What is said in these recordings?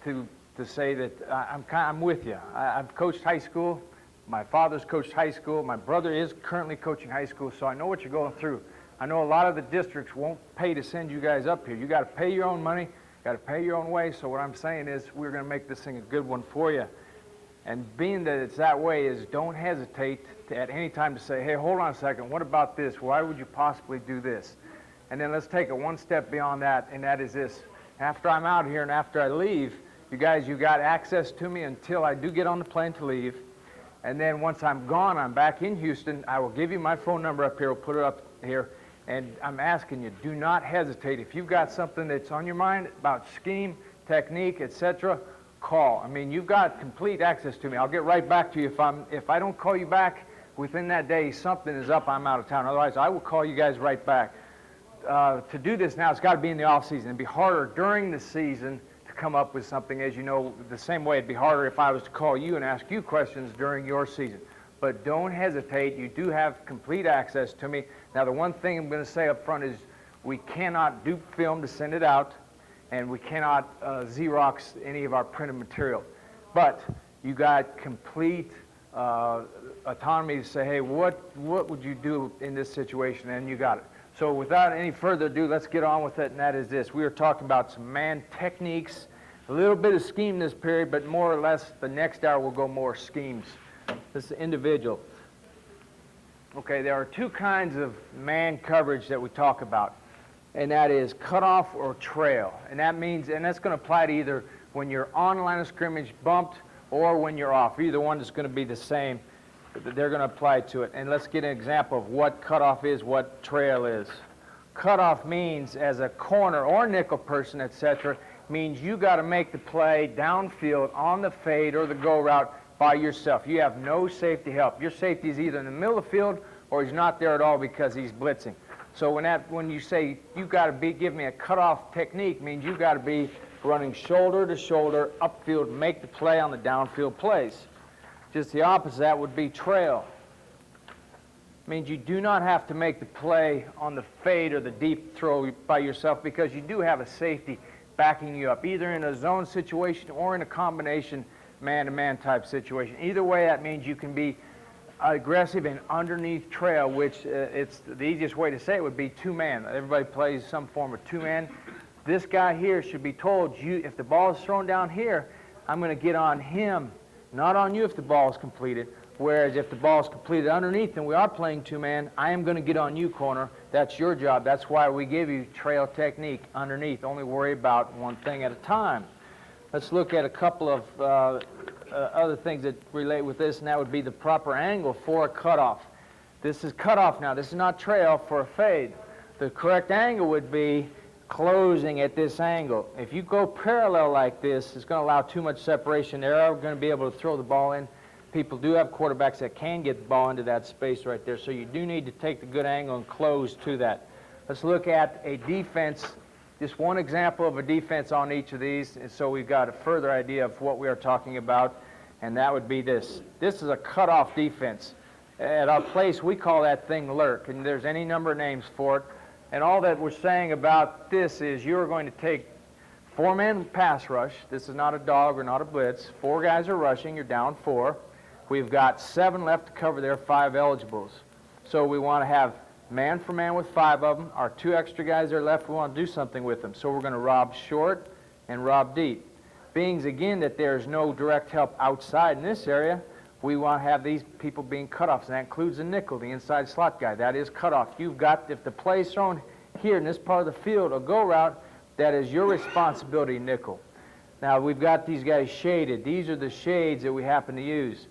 to say that I'm with you. I've coached high school. My father's coached high school. My brother is currently coaching high school, so I know what you're going through. I know a lot of the districts won't pay to send you guys up here. You got to pay your own money, got to pay your own way. So what I'm saying is we're going to make this thing a good one for you. And being that it's that way is don't hesitate at any time to say, hey, hold on a second, what about this? Why would you possibly do this? And then let's take it one step beyond that, and that is this. After I'm out here and after I leave, you guys, you got access to me until I do get on the plane to leave. And then once I'm gone, I'm back in Houston, I will give you my phone number up here, we'll put it up here. And I'm asking you, do not hesitate. If you've got something that's on your mind about scheme, technique, etc., call. I mean, you've got complete access to me. I'll get right back to you. If I don't call you back within that day, something is up, I'm out of town. Otherwise, I will call you guys right back. To do this now, it's got to be in the off season. It'd be harder during the season to come up with something. As you know, the same way it'd be harder if I was to call you and ask you questions during your season. But don't hesitate. You do have complete access to me. Now, the one thing I'm going to say up front is we cannot dupe film to send it out, and we cannot Xerox any of our printed material. But you got complete autonomy to say, hey, what would you do in this situation? And you got it. So without any further ado, let's get on with it, and that is this. We are talking about some man techniques, a little bit of scheme this period, but more or less the next hour will go more schemes. This is individual. Okay, there are two kinds of man coverage that we talk about, and that is cutoff or trail. And that means, and that's going to apply to either when you're on the line of scrimmage bumped or when you're off. Either one is going to be the same. They're going to apply to it. And let's get an example of what cutoff is, what trail is. Cutoff means, as a corner or nickel person, etc., means you got to make the play downfield on the fade or the go route by yourself. You have no safety help. Your safety is either in the middle of the field or he's not there at all because he's blitzing. So when you say you got to give me a cutoff technique, means you got to be running shoulder to shoulder upfield, make the play on the downfield plays. Just the opposite of that would be trail. Means you do not have to make the play on the fade or the deep throw by yourself because you do have a safety backing you up, either in a zone situation or in a combination man-to-man type situation. Either way, that means you can be aggressive and underneath trail, which it's the easiest way to say it would be two-man. Everybody plays some form of two-man. This guy here should be told, if the ball is thrown down here, I'm going to get on him, not on you if the ball is completed. Whereas if the ball is completed underneath and we are playing two-man, I am going to get on you, corner. That's your job. That's why we give you trail technique underneath. Only worry about one thing at a time. Let's look at a couple of other things that relate with this, and that would be the proper angle for a cutoff. This is cutoff now. This is not trail for a fade. The correct angle would be closing at this angle. If you go parallel like this, it's going to allow too much separation. They're going to be able to throw the ball in. People do have quarterbacks that can get the ball into that space right there, so you do need to take the good angle and close to that. Let's look at a defense, just one example of a defense on each of these, and so we've got a further idea of what we are talking about, and that would be this. This is a cutoff defense. At our place, we call that thing lurk, and there's any number of names for it. And all that we're saying about this is you're going to take four-man pass rush. This is not a dog or not a blitz. Four guys are rushing. You're down four. We've got 7 left to cover there, 5 eligibles. So we want to have man for man with 5 of them. Our 2 extra guys that are left, we want to do something with them. So we're going to rob short and rob deep. Being, again, that there's no direct help outside in this area, we want to have these people being cutoffs, and that includes the nickel, the inside slot guy. That is cutoff. You've got, if the play's thrown here in this part of the field, a go route, that is your responsibility, nickel. Now, we've got these guys shaded. These are the shades that we happen to use.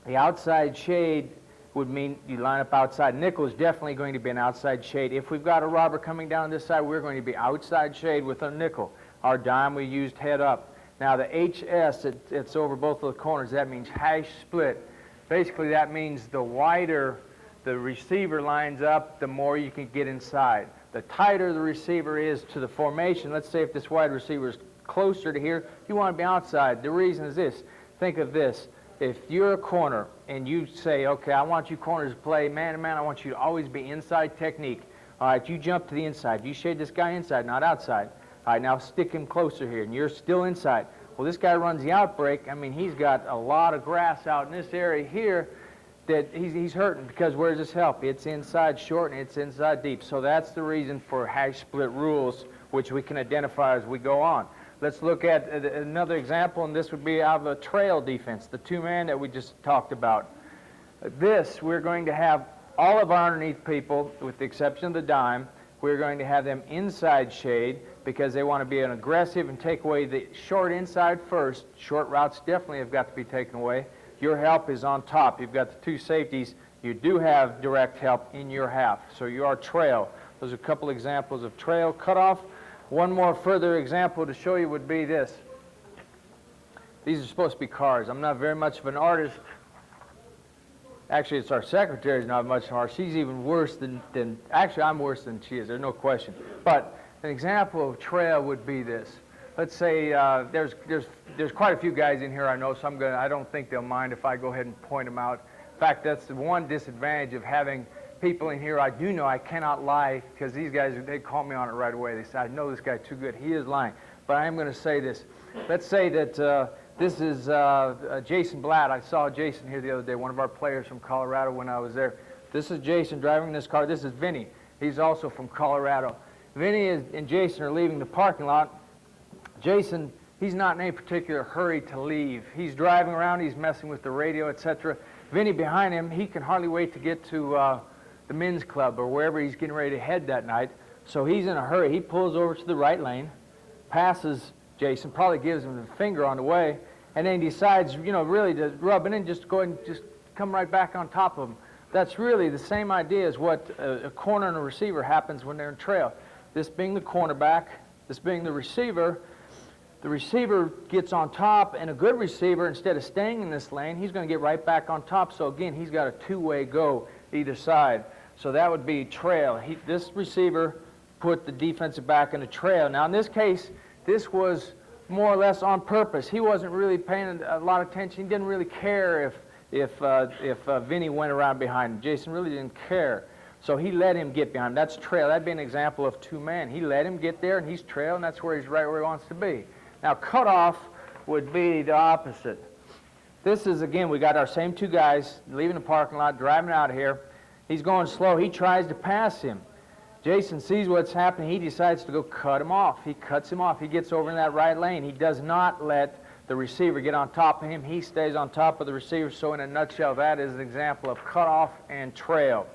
The outside shade would mean you line up outside. Nickel is definitely going to be an outside shade. If we've got a robber coming down this side, we're going to be outside shade with a nickel. Our dime, we used head up. Now the HS, it's over both of the corners. That means hash split. Basically that means the wider the receiver lines up, the more you can get inside. The tighter the receiver is to the formation, let's say if this wide receiver is closer to here, you want to be outside. The reason is this. Think of this. If you're a corner and you say, okay, I want you corners to play man-to-man, I want you to always be inside technique. All right, you jump to the inside. You shade this guy inside, not outside. All right, now stick him closer here, and you're still inside. Well, this guy runs the outbreak. I mean, he's got a lot of grass out in this area here that he's hurting, because where's his help? It's inside short and it's inside deep. So that's the reason for hash split rules, which we can identify as we go on. Let's look at another example, and this would be out of a trail defense, the two-man that we just talked about. This, we're going to have all of our underneath people, with the exception of the dime, we're going to have them inside shade because they want to be an aggressive and take away the short inside first. Short routes definitely have got to be taken away. Your help is on top. You've got the two safeties. You do have direct help in your half. So you are trail. Those are a couple examples of trail cutoff. One more further example to show you would be this. These are supposed to be cars. I'm not very much of an artist. Actually, it's our secretary's not much of an artist. She's even worse than actually, I'm worse than she is. There's no question. But an example of trail would be this. Let's say there's quite a few guys in here I know, so I don't think they'll mind if I go ahead and point them out. In fact, that's the one disadvantage of having people in here. I do know I cannot lie, because these guys, they call me on it right away. They say, I know this guy too good. He is lying. But I am going to say this. Let's say that this is Jason Blatt. I saw Jason here the other day, one of our players from Colorado when I was there. This is Jason driving this car. This is Vinny. He's also from Colorado. Vinny and Jason are leaving the parking lot. Jason, he's not in any particular hurry to leave. He's driving around, he's messing with the radio, etc. Vinny behind him, he can hardly wait to get to the men's club or wherever he's getting ready to head that night. So he's in a hurry. He pulls over to the right lane, passes Jason, probably gives him the finger on the way, and then decides, you know, really to rub it in, just go ahead and just come right back on top of him. That's really the same idea as what a corner and a receiver happens when they're in trail. This being the cornerback, this being the receiver gets on top, and a good receiver, instead of staying in this lane, he's going to get right back on top. So again, he's got a two-way go either side. So that would be trail. This receiver put the defensive back in the trail. Now in this case, this was more or less on purpose. He wasn't really paying a lot of attention. He didn't really care if Vinny went around behind him. Jason really didn't care. So he let him get behind him. That's trail. That'd be an example of two-man. He let him get there, and he's trail, and that's where he's right where he wants to be. Now, cutoff would be the opposite. This is, again, we got our same two guys leaving the parking lot, driving out of here. He's going slow. He tries to pass him. Jason sees what's happening. He decides to go cut him off. He cuts him off. He gets over in that right lane. He does not let the receiver get on top of him. He stays on top of the receiver. So in a nutshell, that is an example of cutoff and trail.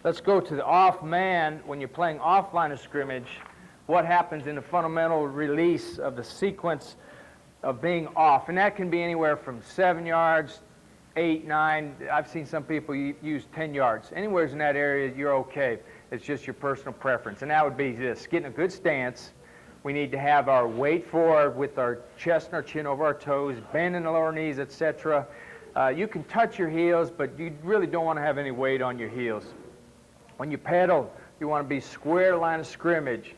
Let's go to the off man. When you're playing off line of scrimmage, what happens in the fundamental release of the sequence of being off? And that can be anywhere from 7 yards, 8, 9. I've seen some people use 10 yards. Anywhere in that area, you're okay. It's just your personal preference. And that would be this: getting a good stance. We need to have our weight forward with our chest and our chin over our toes, bending the lower knees, etc. You can touch your heels, but you really don't want to have any weight on your heels. When you pedal, you want to be square line of scrimmage.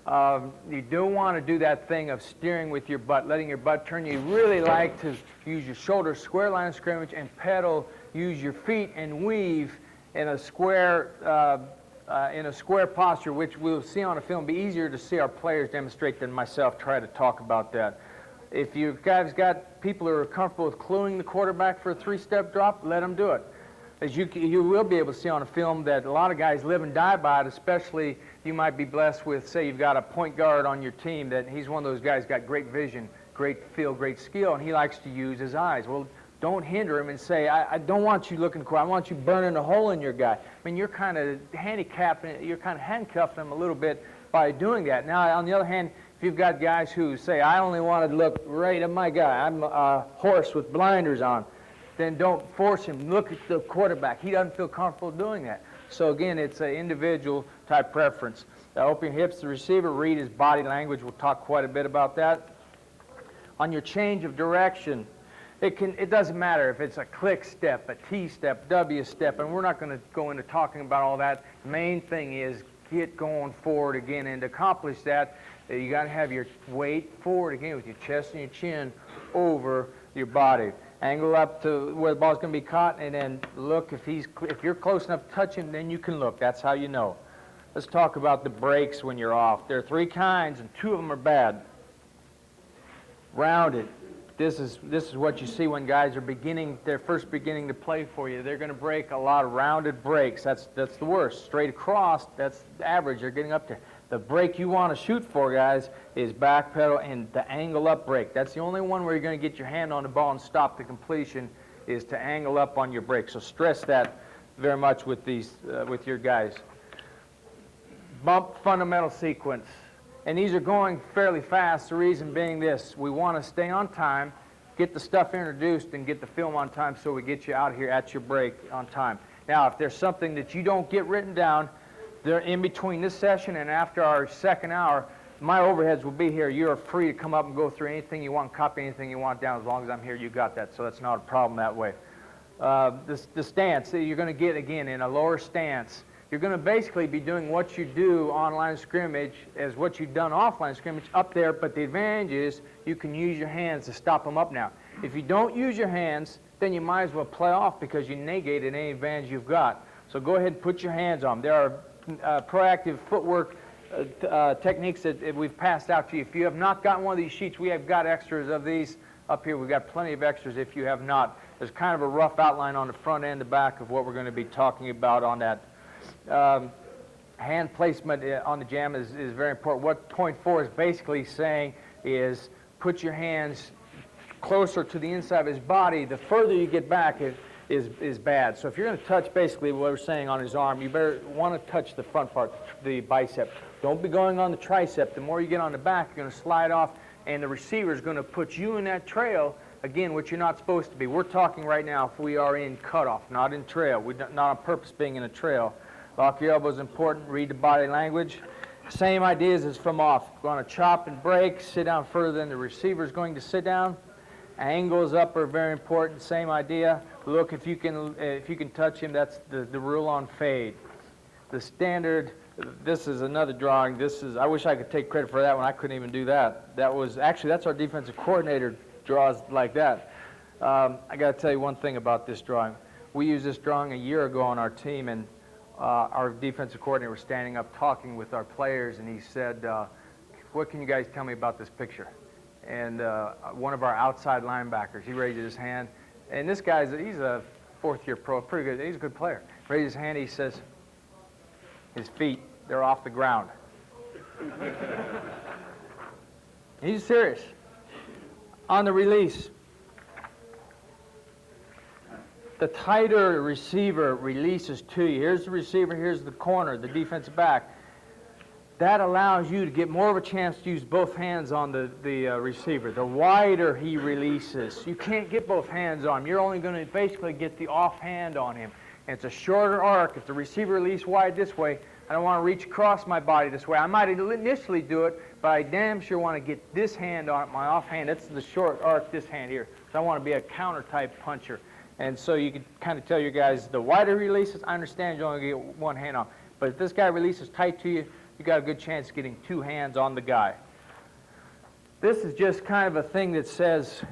You don't want to do that thing of steering with your butt, letting your butt turn. You really like to use your shoulders square line of scrimmage and pedal, use your feet and weave in a square posture, which we'll see on a film. It'll be easier to see our players demonstrate than myself try to talk about that. If you guys got people who are comfortable with cluing the quarterback for a three-step drop, let them do it. As you will be able to see on a film that a lot of guys live and die by it, especially you might be blessed with, say you've got a point guard on your team that he's one of those guys got great vision, great feel, great skill, and he likes to use his eyes. Well, don't hinder him and say, I don't want you looking cool. I want you burning a hole in your guy. I mean, you're kind of handicapping, you're kind of handcuffing him a little bit by doing that. Now, on the other hand, if you've got guys who say, I only want to look right at my guy, I'm a horse with blinders on, then don't force him. Look at the quarterback. He doesn't feel comfortable doing that. So again, it's an individual type preference. Open your hips, the receiver, read his body language. We'll talk quite a bit about that. On your change of direction, it doesn't matter if it's a click step, a T step, W step, and we're not going to go into talking about all that. The main thing is get going forward again, and to accomplish that, you got to have your weight forward again with your chest and your chin over your body. Angle up to where the ball's going to be caught, and then look. If you're close enough to touch him, then you can look. That's how you know. Let's talk about the breaks when you're off. There are 3 kinds, and 2 of them are bad. Rounded. This is what you see when guys are they're first beginning to play for you. They're going to break a lot of rounded breaks. That's the worst. Straight across, that's the average. They're getting up there. The break you want to shoot for, guys, is back pedal and the angle up break. That's the only one where you're going to get your hand on the ball and stop the completion, is to angle up on your break. So stress that very much with with your guys. Bump fundamental sequence. And these are going fairly fast, the reason being this: we want to stay on time, get the stuff introduced, and get the film on time so we get you out here at your break on time. Now, if there's something that you don't get written down, they're in between this session and after our second hour, my overheads will be here. You're free to come up and go through anything you want, copy anything you want down. As long as I'm here, you got that, so that's not a problem that way. The stance that you're going to get, again, in a lower stance, you're going to basically be doing what you do on line of scrimmage as what you've done offline scrimmage up there, but the advantage is you can use your hands to stop them up now. If you don't use your hands, then you might as well play off because you negated any advantage you've got. So go ahead and put your hands on them. There are proactive footwork techniques that we've passed out to you. If you have not gotten one of these sheets, we have got extras of these up here. We've got plenty of extras if you have not. There's kind of a rough outline on the front and the back of what we're going to be talking about on that. Hand placement on the jam is very important. What point 4 is basically saying is put your hands closer to the inside of his body. The further you get back is bad. So if you're going to touch basically what we're saying on his arm, you better want to touch the front part, the bicep. Don't be going on the tricep. The more you get on the back, you're going to slide off, and the receiver is going to put you in that trail, again, which you're not supposed to be. We're talking right now if we are in cutoff, not in trail. We're not on purpose being in a trail. Lock your elbows important. Read the body language. Same ideas as from off. We're going to chop and break, sit down further than the receiver is going to sit down. Angles up are very important. Same idea. Look, if you can touch him, that's the rule on fade. The standard, this is another drawing. I wish I could take credit for that one. I couldn't even do that. That's our defensive coordinator draws like that. I got to tell you one thing about this drawing. We used this drawing a year ago on our team, and our defensive coordinator was standing up talking with our players, and he said, what can you guys tell me about this picture? And one of our outside linebackers, he raised his hand, and this guy's, he's a 4th-year pro, pretty good, he's a good player. Raised his hand, he says, his feet, they're off the ground. He's serious. On the release, the tighter receiver releases to you. Here's the receiver, here's the corner, the defensive back. That allows you to get more of a chance to use both hands on the receiver. The wider he releases, you can't get both hands on him. You're only going to basically get the offhand on him. And it's a shorter arc. If the receiver releases wide this way, I don't want to reach across my body this way. I might initially do it, but I damn sure want to get this hand on it, my offhand. That's the short arc, this hand here. So I want to be a counter-type puncher. And so you can kind of tell your guys, the wider he releases, I understand you only get one hand on. But if this guy releases tight to you, you got a good chance of getting 2 hands on the guy. This is just kind of a thing that says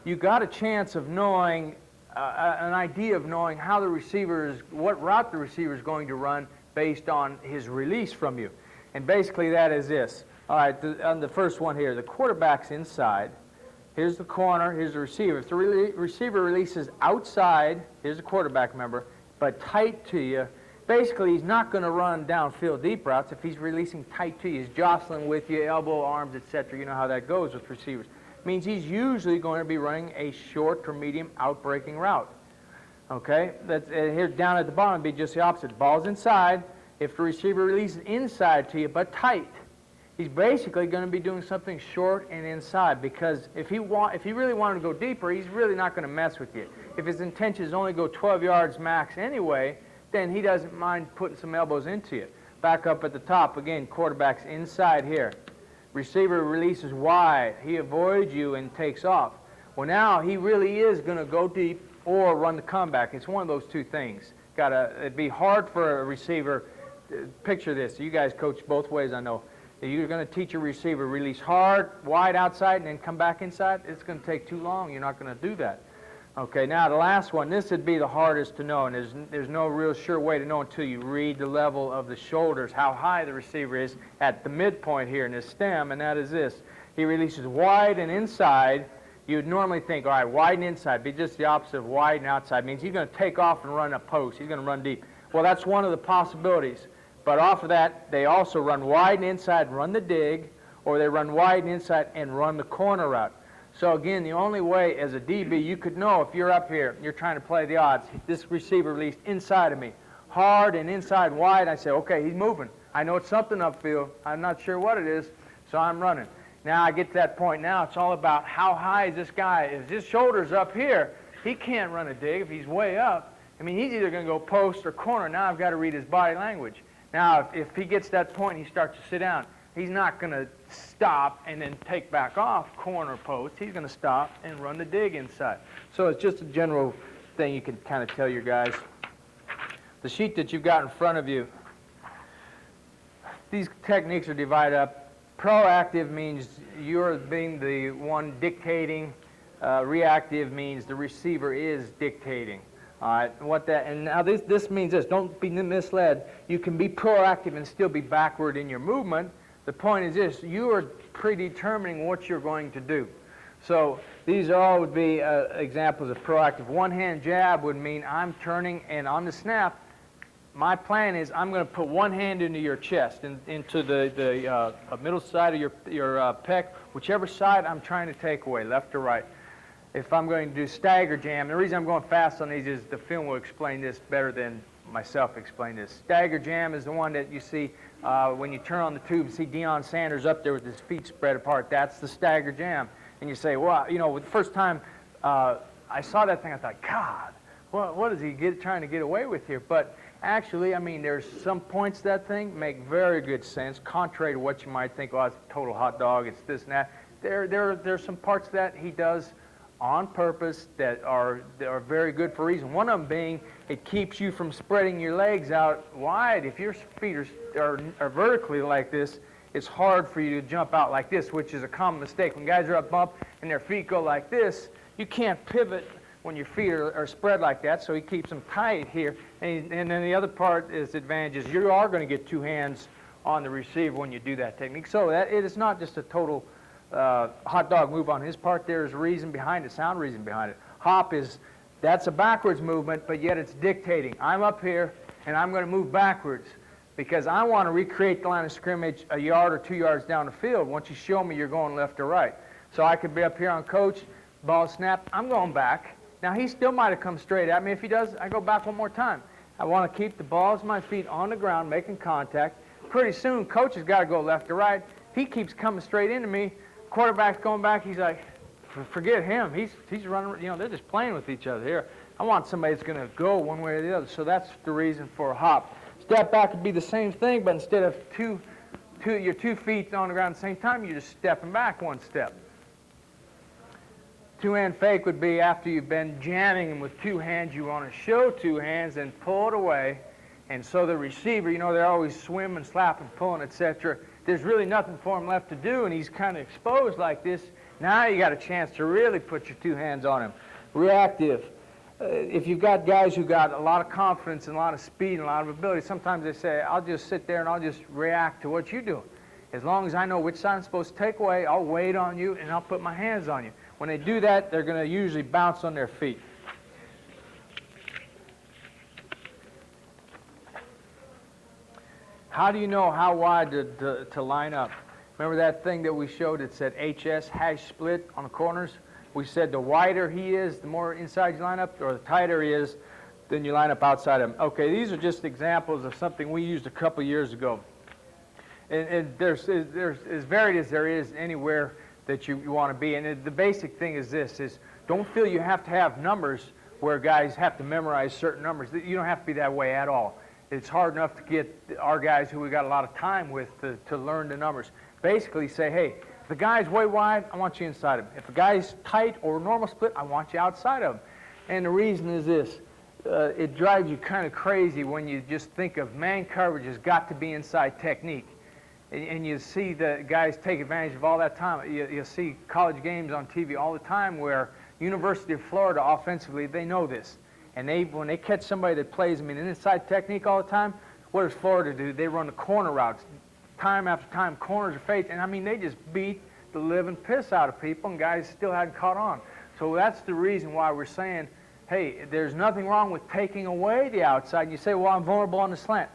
you got a chance of knowing, an idea of knowing how the receiver is, what route the receiver is going to run based on his release from you. And basically that is this. All right, on the first one here, the quarterback's inside. Here's the corner, here's the receiver. If the receiver releases outside, here's the quarterback, remember, but tight to you, basically he's not going to run downfield deep routes. If he's releasing tight to you, he's jostling with you, elbow, arms, etc. You know how that goes with receivers. It means he's usually going to be running a short or medium out-breaking route. Okay, that's, here down at the bottom would be just the opposite. Ball's inside. If the receiver releases inside to you, but tight, he's basically going to be doing something short and inside, because if he really wanted to go deeper, he's really not going to mess with you. If his intention is only go 12 yards max anyway, then he doesn't mind putting some elbows into you. Back up at the top, again, quarterback's inside here. Receiver releases wide. He avoids you and takes off. Well, now he really is going to go deep or run the comeback. It's one of those two things. It'd be hard for a receiver. Picture this. You guys coach both ways, I know. You're going to teach a receiver release hard, wide outside, and then come back inside. It's going to take too long. You're not going to do that. Okay, now the last one, this would be the hardest to know, and there's no real sure way to know until you read the level of the shoulders, how high the receiver is at the midpoint here in his stem, and that is this. He releases wide and inside. You'd normally think, all right, wide and inside, be just the opposite of wide and outside. It means he's going to take off and run a post. He's going to run deep. Well, that's one of the possibilities. But off of that, they also run wide and inside and run the dig, or they run wide and inside and run the corner route. So again, the only way as a DB you could know if you're up here, you're trying to play the odds, this receiver released inside of me, hard and inside wide, I say, okay, he's moving. I know it's something upfield. I'm not sure what it is, so I'm running. Now I get to that point now, it's all about how high is this guy. If his shoulder's up here, he can't run a dig if he's way up. I mean, he's either going to go post or corner. Now I've got to read his body language. Now, if he gets to that point, he starts to sit down. He's not going to stop and then take back off corner post. He's going to stop and run the dig inside. So it's just a general thing you can kind of tell your guys. The sheet that you've got in front of you, these techniques are divided up. Proactive means you're being the one dictating. Reactive means the receiver is dictating. All right, and now this means this. Don't be misled. You can be proactive and still be backward in your movement. The point is this, you are predetermining what you're going to do. So these all would be examples of proactive. One-hand jab would mean I'm turning, and on the snap, my plan is I'm going to put one hand into your chest, into the middle side of your pec, whichever side I'm trying to take away, left or right. If I'm going to do stagger jam, the reason I'm going fast on these is the film will explain this better than myself explain this. Stagger jam is the one that you see when you turn on the tube and see Deion Sanders up there with his feet spread apart. That's the stagger jam. And you say, well, you know, the first time I saw that thing, I thought, God, what is he trying to get away with here? But actually, I mean, there's some points that thing make very good sense, contrary to what you might think, oh, it's a total hot dog, it's this and that. There's some parts that he does on purpose that are very good for a reason. One of them being it keeps you from spreading your legs out wide. If your feet are vertically like this, it's hard for you to jump out like this, which is a common mistake. When guys are up bump and their feet go like this, you can't pivot when your feet are spread like that, so he keeps them tight here. And then the other part is advantage is you are going to get two hands on the receiver when you do that technique. So it is not just a total hot dog move on his part. There's reason behind it, sound reason behind it. Hop that's a backwards movement, but yet it's dictating. I'm up here, and I'm going to move backwards because I want to recreate the line of scrimmage a yard or 2 yards down the field. Once you show me you're going left or right. So I could be up here on coach, ball snap, I'm going back. Now, he still might have come straight at me. If he does, I go back one more time. I want to keep the balls of my feet on the ground, making contact. Pretty soon, coach has got to go left or right. He keeps coming straight into me. Quarterback's going back. He's like, forget him. He's running. You know, they're just playing with each other here. I want somebody that's going to go one way or the other. So that's the reason for a hop. Step back would be the same thing, but instead of your 2 feet on the ground at the same time, you're just stepping back one step. Two-hand fake would be after you've been jamming them with 2 hands, you want to show 2 hands and pull it away. And so the receiver, you know, they're always swimming, slapping, pulling, etc. There's really nothing for him left to do, and he's kind of exposed like this. Now you got a chance to really put your 2 hands on him. Reactive. If you've got guys who got a lot of confidence and a lot of speed and a lot of ability, sometimes they say, I'll just sit there and I'll just react to what you're doing. As long as I know which side I'm supposed to take away, I'll wait on you and I'll put my hands on you. When they do that, they're going to usually bounce on their feet. How do you know how wide to line up? Remember that thing that we showed that said HS, hash split on the corners? We said the wider he is, the more inside you line up, or the tighter he is, then you line up outside of him. Okay, these are just examples of something we used a couple years ago. And there's as varied as there is anywhere that you want to be. And the basic thing is this, is don't feel you have to have numbers where guys have to memorize certain numbers. You don't have to be that way at all. It's hard enough to get our guys who we got a lot of time with to learn the numbers. Basically say, hey, if the guy's way wide, I want you inside of him. If the guy's tight or normal split, I want you outside of him. And the reason is this. It drives you kind of crazy when you just think of man coverage has got to be inside technique. And you see the guys take advantage of all that time. You see college games on TV all the time where University of Florida offensively, they know this. And when they catch somebody that plays them in an inside technique all the time, what does Florida do? They run the corner routes. Time after time, corners are fades. And I mean, they just beat the living piss out of people, and guys still hadn't caught on. So that's the reason why we're saying, hey, there's nothing wrong with taking away the outside. And you say, well, I'm vulnerable on the slant.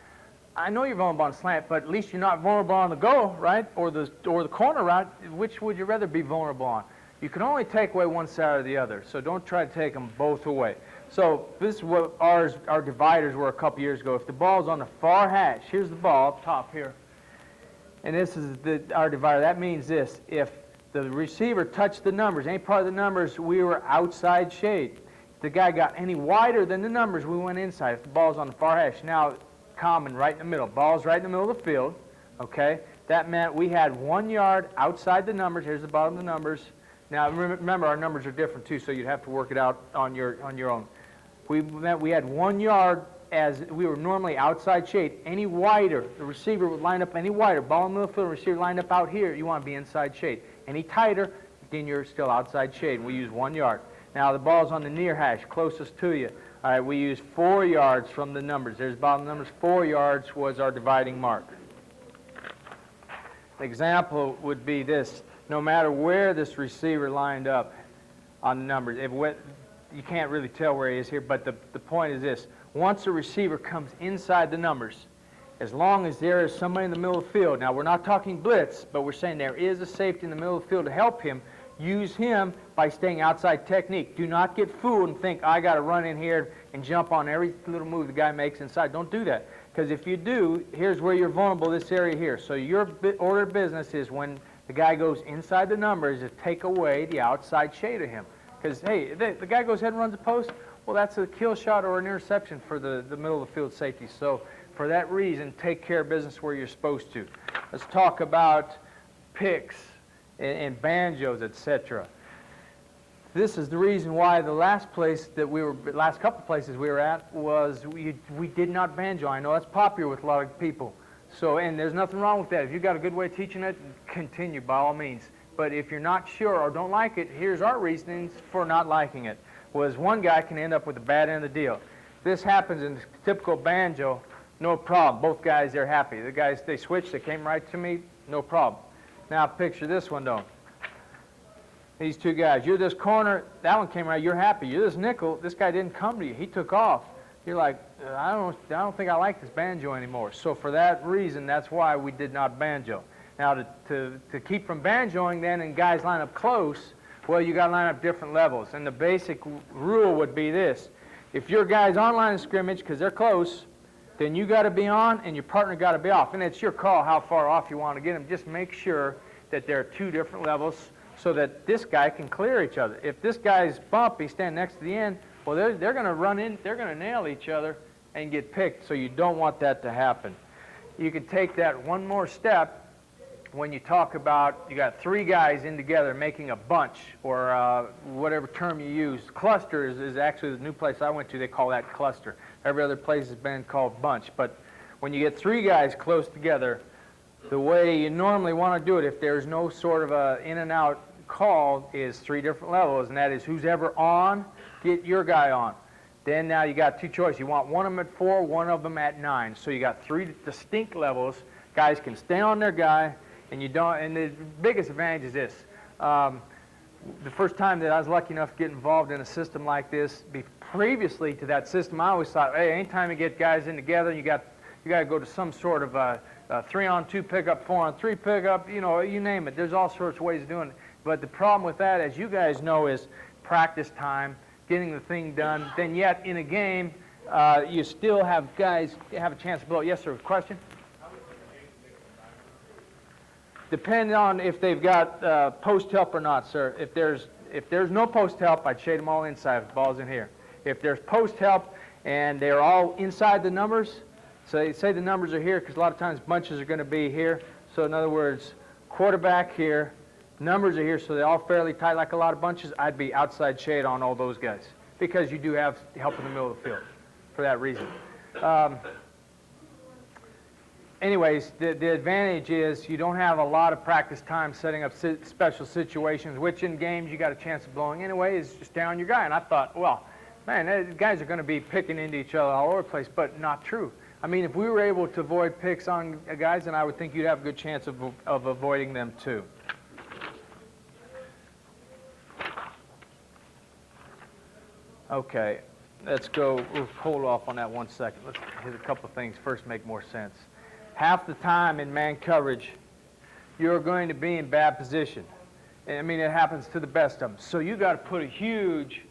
I know you're vulnerable on the slant, but at least you're not vulnerable on the go, right? Or the corner route. Which would you rather be vulnerable on? You can only take away one side or the other, so don't try to take them both away. So this is what our dividers were a couple years ago. If the ball's on the far hash, here's the ball up top here, and this is our divider. That means this: if the receiver touched the numbers, any part of the numbers, we were outside shade. If the guy got any wider than the numbers, we went inside. If the ball's on the far hash, now common right in the middle. Ball's right in the middle of the field. Okay, that meant we had 1 yard outside the numbers. Here's the bottom of the numbers. Now remember, our numbers are different too, so you'd have to work it out on your own. We had 1 yard as we were normally outside shade. Any wider, the receiver would line up any wider. Ball in the middle of the field, receiver lined up out here, you want to be inside shade. Any tighter, then you're still outside shade. We use 1 yard. Now the ball's on the near hash, closest to you. All right, we use 4 yards from the numbers. There's bottom numbers. 4 yards was our dividing mark. An example would be this. No matter where this receiver lined up on the numbers, you can't really tell where he is here, but the point is this. Once a receiver comes inside the numbers, as long as there is somebody in the middle of the field, now we're not talking blitz, but we're saying there is a safety in the middle of the field to help him, use him by staying outside technique. Do not get fooled and think, I got to run in here and jump on every little move the guy makes inside. Don't do that, because if you do, here's where you're vulnerable, this area here. So your order of business is when the guy goes inside the numbers to take away the outside shade of him. Because, hey, the guy goes ahead and runs a post, well, that's a kill shot or an interception for the middle of the field safety. So for that reason, take care of business where you're supposed to. Let's talk about picks and banjos, etc. This is the reason why the last couple places we were at was we did not banjo. I know that's popular with a lot of people. So, and there's nothing wrong with that. If you've got a good way of teaching it, continue by all means. But if you're not sure or don't like it, here's our reasonings for not liking it. Was one guy can end up with a bad end of the deal. This happens in typical banjo, no problem. Both guys, they're happy. The guys, they switched, they came right to me, no problem. Now picture this one though. These two guys, you're this corner, that one came right, you're happy. You're this nickel, this guy didn't come to you, he took off. You're like, I don't think I like this banjo anymore. So for that reason, that's why we did not banjo. Now to keep from banjoing then and guys line up close, well, you got to line up different levels. And the basic rule would be this. If your guy's on line of scrimmage because they're close, then you got to be on and your partner got to be off. And it's your call how far off you want to get them. Just make sure that there are two different levels so that this guy can clear each other. If this guy's bumpy, stand next to the end, well, they're going to run in, they're going to nail each other and get picked, so you don't want that to happen. You can take that one more step when you talk about you got three guys in together making a bunch, or whatever term you use. Cluster is actually the new place I went to, they call that cluster. Every other place has been called bunch. But when you get three guys close together, the way you normally want to do it, if there's no sort of a in and out call, is three different levels, and that is who's ever on, get your guy on. Then now you got two choices. You want one of them at 4, one of them at 9. So you got three distinct levels. Guys can stay on their guy, and you don't. And the biggest advantage is this. The first time that I was lucky enough to get involved in a system like this, previously to that system, I always thought, hey, anytime you get guys in together, you got to go to some sort of a 3-on-2 pickup, 4-on-3 pickup, you name it. There's all sorts of ways of doing it. But the problem with that, as you guys know, is practice time, getting the thing done. Then yet in a game, you still have guys have a chance to blow it. Yes, sir. Question? Depending on if they've got post help or not, sir. If there's no post help, I'd shade them all inside if the ball's in here. If there's post help and they're all inside the numbers, so say the numbers are here, because a lot of times bunches are going to be here. So in other words, quarterback here, numbers are here, so they're all fairly tight like a lot of bunches. I'd be outside shade on all those guys because you do have help in the middle of the field for that reason. anyways, the advantage is you don't have a lot of practice time setting up special situations, which in games you got a chance of blowing anyway, is just down your guy. And I thought, well, man, these guys are going to be picking into each other all over the place, but not true. I mean, if we were able to avoid picks on guys, then I would think you'd have a good chance of avoiding them too. Okay, let's go. We'll hold off on that 1 second. Let's hit a couple of things first, make more sense. Half the time in man coverage, you're going to be in bad position. I mean, it happens to the best of them. So you got to put a huge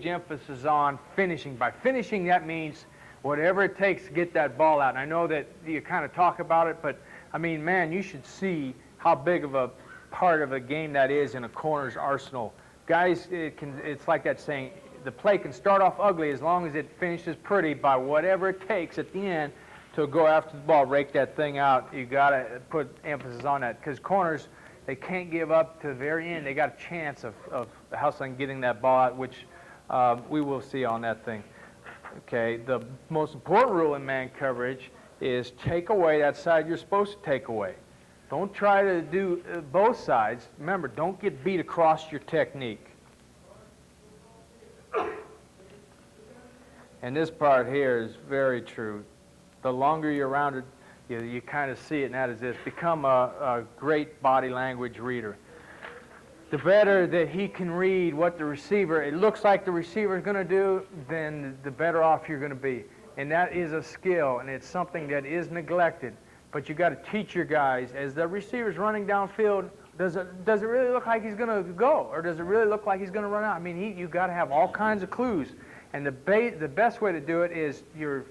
emphasis on finishing. By finishing, that means whatever it takes to get that ball out. And I know that you kind of talk about it, but I mean, man, you should see how big of a part of a game that is in a corner's arsenal. Guys, it's like that saying, the play can start off ugly as long as it finishes pretty by whatever it takes at the end to go after the ball, rake that thing out. You got to put emphasis on that, because corners, they can't give up to the very end. They got a chance of hustling, getting that ball out, which we will see on that thing. Okay, the most important rule in man coverage is take away that side you're supposed to take away. Don't try to do both sides. Remember, don't get beat across your technique. And this part here is very true. The longer you're around it, you kind of see it, and that is this. Become a great body language reader. The better that he can read what the receiver, it looks like the receiver is going to do, then the better off you're going to be. And that is a skill, and it's something that is neglected. But you got to teach your guys, as the receiver's running downfield, does it really look like he's going to go, or does it really look like he's going to run out? I mean, you got to have all kinds of clues. And the best way to do it is your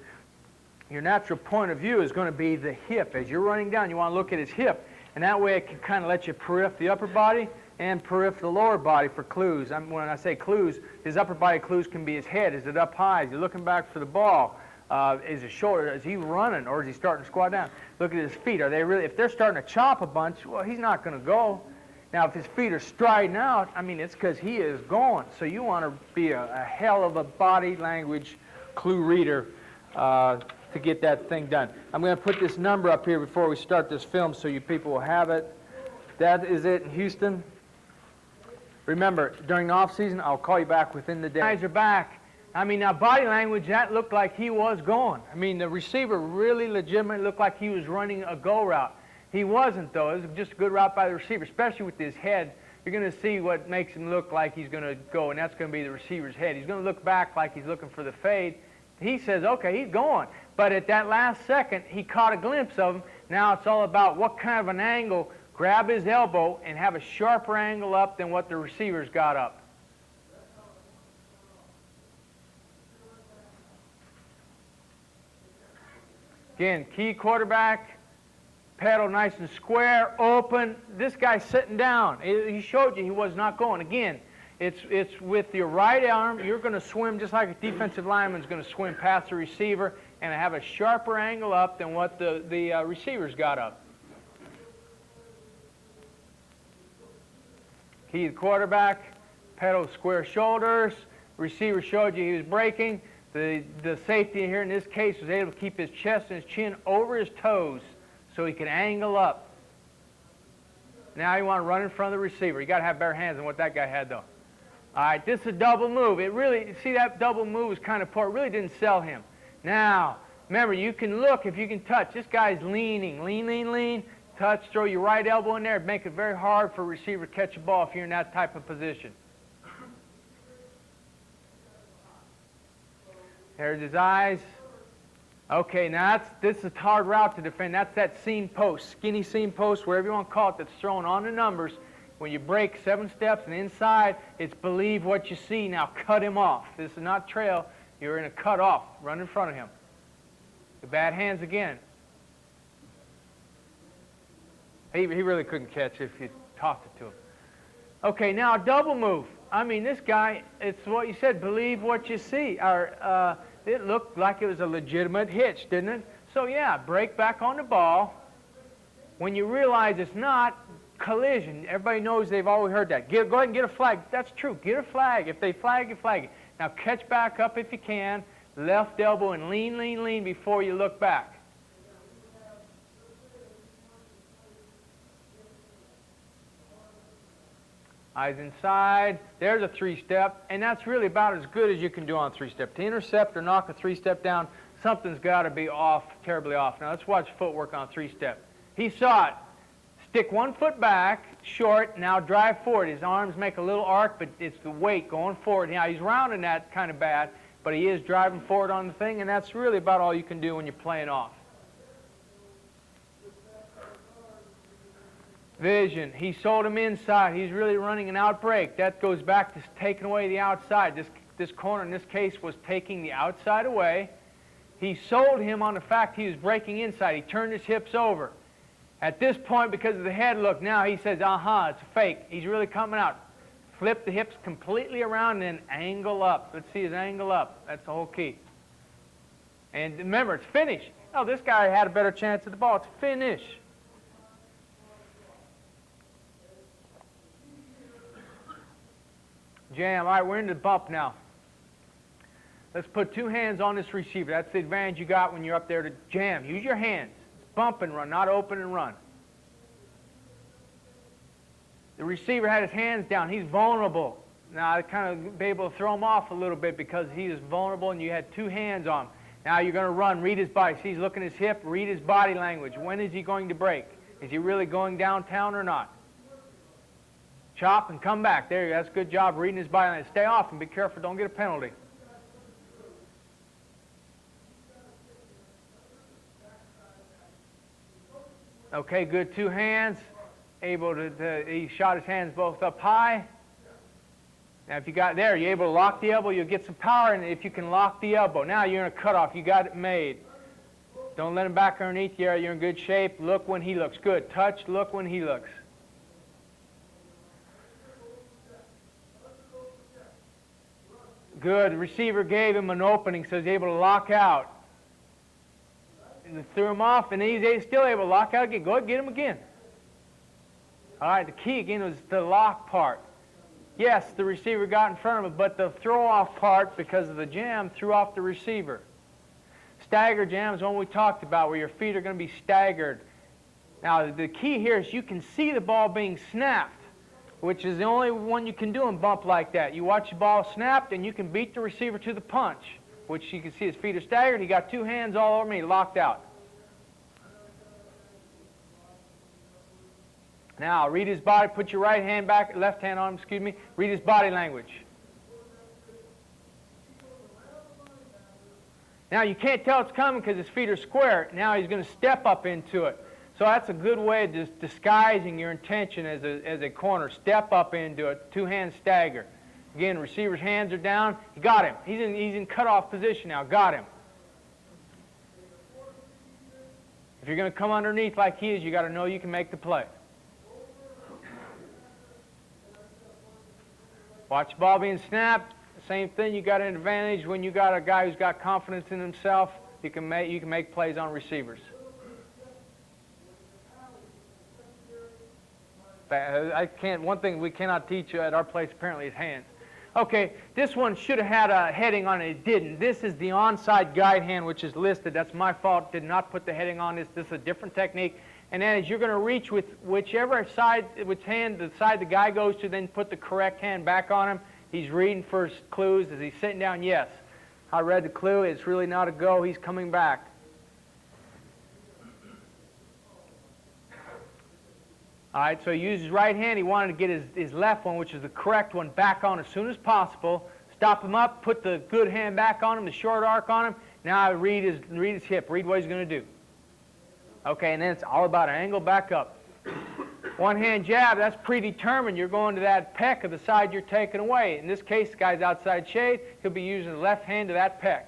natural point of view is going to be the hip. As you're running down, you want to look at his hip, and that way it can kind of let you peripher the upper body and peripher the lower body for clues. When I say clues, his upper body clues can be his head. Is it up high? Is he looking back for the ball? Is his shoulder? Is he running, or is he starting to squat down? Look at his feet. Are they really? If they're starting to chop a bunch, well, he's not going to go. Now, if his feet are striding out, I mean, it's because he is going. So you want to be a hell of a body language clue reader to get that thing done. I'm going to put this number up here before we start this film so you people will have it. That is it in Houston. Remember, during the off-season, I'll call you back within the day. Guys are back. I mean, now body language, that looked like he was going. I mean, the receiver really legitimately looked like he was running a go route. He wasn't, though. It was just a good route by the receiver, especially with his head. You're going to see what makes him look like he's going to go, and that's going to be the receiver's head. He's going to look back like he's looking for the fade. He says, okay, he's going. But at that last second, he caught a glimpse of him. Now it's all about what kind of an angle. Grab his elbow and have a sharper angle up than what the receiver's got up. Again, key quarterback, pedal nice and square, open. This guy's sitting down. He showed you he was not going. Again, it's with your right arm. You're going to swim just like a defensive lineman's going to swim past the receiver and have a sharper angle up than what the receiver's got up. Key quarterback, pedal square shoulders. Receiver showed you he was breaking. The safety here in this case was able to keep his chest and his chin over his toes so he could angle up. Now you want to run in front of the receiver. You got to have bare hands than what that guy had, though. All right, this is a double move. It really, see, that double move was kind of poor. It really didn't sell him. Now, remember, you can look if you can touch. This guy's leaning. Lean, lean, lean. Touch, throw your right elbow in there. Make it very hard for a receiver to catch a ball if you're in that type of position. There's his eyes. Okay, now this is a hard route to defend. That's that seam post, skinny seam post, wherever you want to call it, that's thrown on the numbers. When you break 7 steps and inside, it's believe what you see. Now cut him off. This is not trail. You're in a cut off. Run in front of him. The bad hands again. He really couldn't catch if you tossed it to him. Okay, now a double move. I mean, this guy, it's what you said, believe what you see. It looked like it was a legitimate hitch, didn't it? So yeah, break back on the ball. When you realize it's not, collision. Everybody knows, they've always heard that. Go ahead and get a flag. That's true. Get a flag. If they flag, you flag it. Now catch back up if you can. Left elbow and lean, lean, lean before you look back. Eyes inside. There's a three-step, and that's really about as good as you can do on three-step. To intercept or knock a three-step down, something's got to be off, terribly off. Now let's watch footwork on three-step. He saw it. Stick one foot back, short, now drive forward. His arms make a little arc, but it's the weight going forward. Now he's rounding that kind of bad, but he is driving forward on the thing, and that's really about all you can do when you're playing off. Vision. He sold him inside. He's really running an out break. That goes back to taking away the outside. This corner in this case was taking the outside away. He sold him on the fact he was breaking inside. He turned his hips over. At this point, because of the head look, now he says, aha, it's a fake. He's really coming out. Flip the hips completely around and then angle up. Let's see his angle up. That's the whole key. And remember, it's finish. Oh, this guy had a better chance at the ball. It's finish. Jam. All right, we're in the bump now. Let's put two hands on this receiver. That's the advantage you got when you're up there to jam. Use your hands. It's bump and run, not open and run. The receiver had his hands down. He's vulnerable. Now, I kind of be able to throw him off a little bit because he is vulnerable and you had two hands on him. Now you're going to run. Read his body. See, he's looking at his hip. Read his body language. When is he going to break? Is he really going downtown or not? Chop and come back. There you go. That's a good job reading his body language. Stay off and be careful. Don't get a penalty. Okay, good. Two hands. Able to he shot his hands both up high. Now, if you got there, you're able to lock the elbow. You'll get some power, and if you can lock the elbow. Now you're in a cutoff. You got it made. Don't let him back underneath you. You're in good shape. Look when he looks. Good. Touch. Look when he looks. Good. The receiver gave him an opening, so he's able to lock out. And threw him off, and he's still able to lock out again. Go ahead, get him again. All right, the key again was the lock part. Yes, the receiver got in front of him, but the throw-off part, because of the jam, threw off the receiver. Stagger jam is one we talked about, where your feet are going to be staggered. Now, the key here is you can see the ball being snapped, which is the only one you can do in bump like that. You watch the ball snapped, and you can beat the receiver to the punch, which you can see his feet are staggered. He got two hands all over me, locked out. Now, read his body. Put your right hand back, left hand on him, excuse me. Read his body language. Now, you can't tell it's coming because his feet are square. Now he's going to step up into it. So that's a good way of just disguising your intention as a corner. Step up into it. Two hands stagger. Again, receiver's hands are down. You got him. He's in cutoff position now. Got him. If you're going to come underneath like he is, you got to know you can make the play. Watch the ball being snapped. Same thing. You got an advantage when you got a guy who's got confidence in himself. You can make plays on receivers. One thing we cannot teach you at our place apparently is hands. Okay, this one should have had a heading on it. It didn't. This is the onside guide hand, which is listed. That's my fault. Did not put the heading on this. This is a different technique. And then as you're going to reach with whichever side, which hand, the side the guy goes to, then put the correct hand back on him. He's reading for clues. Is he sitting down? Yes. I read the clue. It's really not a go. He's coming back. All right, so he used his right hand. He wanted to get his left one, which is the correct one, back on as soon as possible. Stop him up, put the good hand back on him, the short arc on him. Now read his hip. Read what he's going to do. Okay, and then it's all about angle back up. One hand jab, that's predetermined. You're going to that pec of the side you're taking away. In this case, the guy's outside shade. He'll be using the left hand to that pec.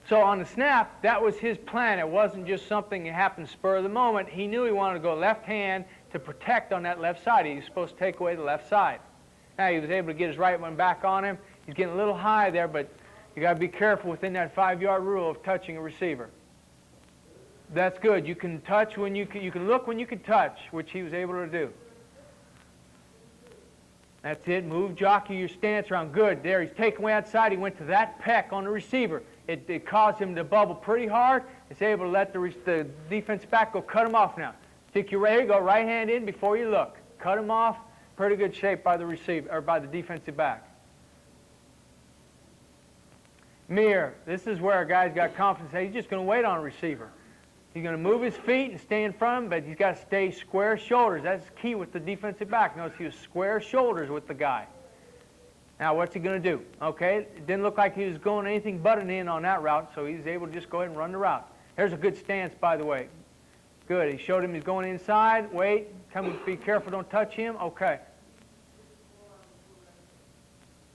So on the snap, that was his plan. It wasn't just something that happened spur of the moment. He knew he wanted to go left hand to protect on that left side. He was supposed to take away the left side. Now he was able to get his right one back on him. He's getting a little high there, but you got to be careful within that 5-yard rule of touching a receiver. That's good. You can touch when you can look when you can touch, which he was able to do. That's it. Move, jockey your stance around. Good. There, he's taking away outside. He went to that pec on the receiver. It caused him to bubble pretty hard. It's able to let the defense back go cut him off now. Stick your, there you go, right hand in before you look. Cut him off. Pretty good shape by the receiver, or by the defensive back. Mirror. This is where a guy's got confidence. He's just going to wait on a receiver. He's going to move his feet and stay in front of him, but he's got to stay square shoulders. That's key with the defensive back. Notice he was square shoulders with the guy. Now, what's he going to do? Okay, it didn't look like he was going anything but an in on that route, so he's able to just go ahead and run the route. There's a good stance, by the way. Good. He showed him he's going inside. Wait. Come. Be careful. Don't touch him. Okay.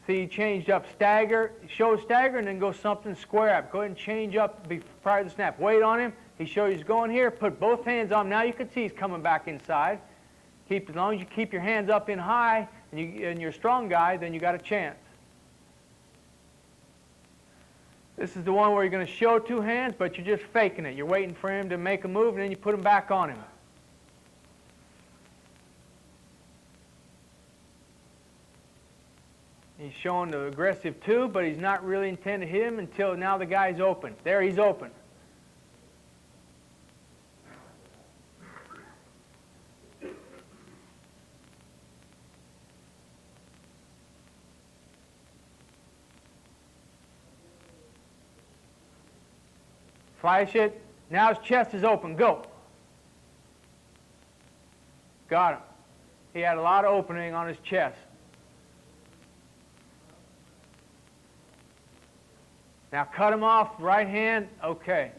See, he changed up stagger. Show stagger and then go something square up. Go ahead and change up prior to the snap. Wait on him. He shows he's going here. Put both hands on him. Now you can see he's coming back inside. As long as you keep your hands up in high and you're a strong guy, then you got a chance. This is the one where you're going to show two hands, but you're just faking it. You're waiting for him to make a move, and then you put him back on him. He's showing the aggressive two, but he's not really intending to hit him until now the guy's open. There, he's open. Flash it. Now his chest is open. Go. Got him. He had a lot of opening on his chest. Now cut him off. Right hand. Okay.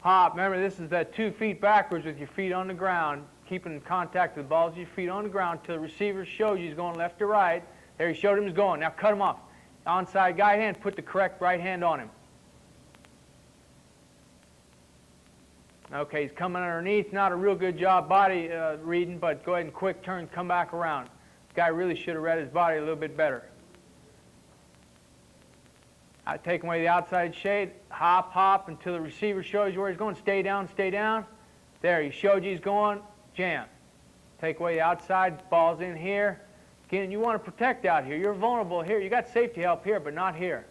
Hop. Remember, this is that 2 feet backwards with your feet on the ground, keeping in contact with the balls of your feet on the ground until the receiver shows you he's going left to right. There, he showed him he's going. Now cut him off. Onside guide hand, put the correct right hand on him. Okay, he's coming underneath. Not a real good job body reading, but go ahead and quick turn, come back around. This guy really should have read his body a little bit better. I take away the outside shade, hop, hop until the receiver shows you where he's going. Stay down, stay down. There, he showed you he's going. Jam. Take away the outside, ball's in here. Again, you want to protect out here. You're vulnerable here. You got safety help here, but not here.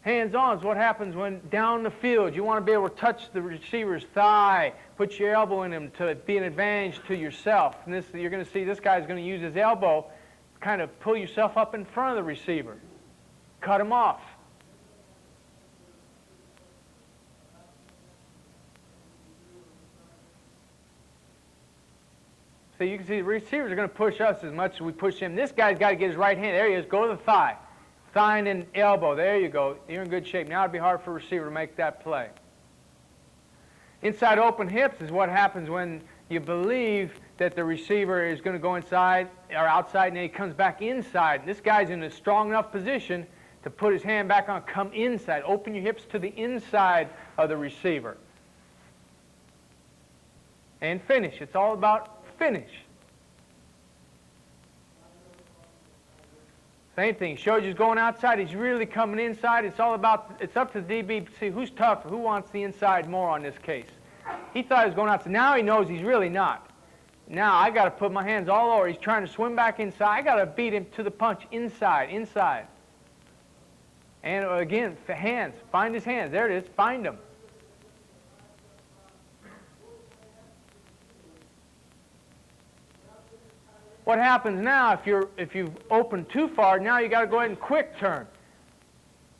Hands-on is what happens when down the field. You want to be able to touch the receiver's thigh, put your elbow in him to be an advantage to yourself. And this, you're going to see this guy's going to use his elbow, kind of pull yourself up in front of the receiver. Cut him off. So you can see the receivers are going to push us as much as we push him. This guy's got to get his right hand. There he is. Go to the thigh. Thigh and then elbow. There you go. You're in good shape. Now it'd be hard for a receiver to make that play. Inside open hips is what happens when you believe that the receiver is going to go inside or outside, and then he comes back inside. This guy's in a strong enough position to put his hand back on, come inside. Open your hips to the inside of the receiver. And finish. It's all about finish. Same thing. Shows you he's going outside. He's really coming inside. It's all about, it's up to the DB to see who's tougher, who wants the inside more on this case. He thought he was going outside. Now he knows he's really not. Now I got to put my hands all over. He's trying to swim back inside. I got to beat him to the punch inside, inside. And again, hands. Find his hands. There it is. Find them. What happens now if you've opened too far, now you got to go ahead and quick turn.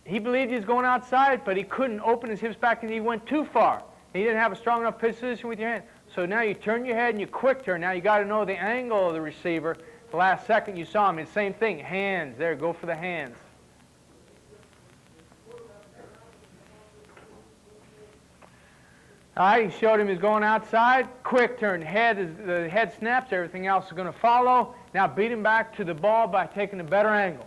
He believed he was going outside, but he couldn't open his hips back and he went too far. He didn't have a strong enough position with your hand. So now you turn your head and you quick turn. Now you got to know the angle of the receiver. The last second you saw him, it's the same thing. Hands. There, go for the hands. All right, he showed him he's going outside. Quick turn. The head snaps. Everything else is going to follow. Now beat him back to the ball by taking a better angle.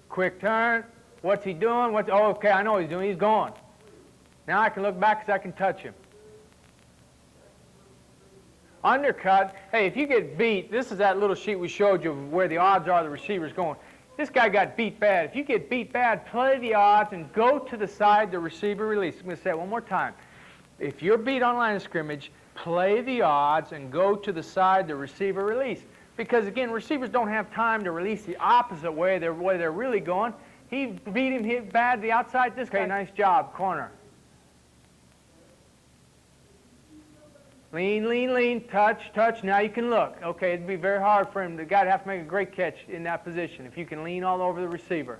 Quick turn. What's he doing? Oh, okay, I know what he's doing. He's gone. Now I can look back because I can touch him. Undercut. Hey, if you get beat, this is that little sheet we showed you of where the odds are the receiver's going. This guy got beat bad. If you get beat bad, play the odds and go to the side the receiver release. I'm going to say it one more time. If you're beat on line of scrimmage, play the odds and go to the side the receiver release. Because again, receivers don't have time to release the opposite way they're really going. He beat him, hit bad the outside. This guy, nice job, corner. Lean, lean, lean, touch, touch. Now you can look. Okay, it'd be very hard for him. The guy would have to make a great catch in that position if you can lean all over the receiver.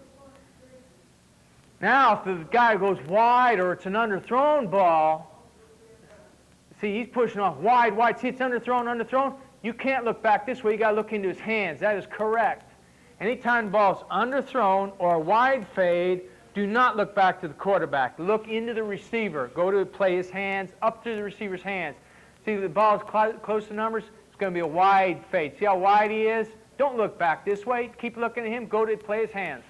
Now, if the guy goes wide or it's an underthrown ball, see, he's pushing off wide, wide. See, it's underthrown, underthrown. You can't look back this way. You got to look into his hands. That is correct. Anytime the ball's underthrown or a wide fade, do not look back to the quarterback. Look into the receiver. Go to play his hands, up to the receiver's hands. See, if the ball is close to numbers, it's going to be a wide fade. See how wide he is? Don't look back this way. Keep looking at him. Go to play his hands.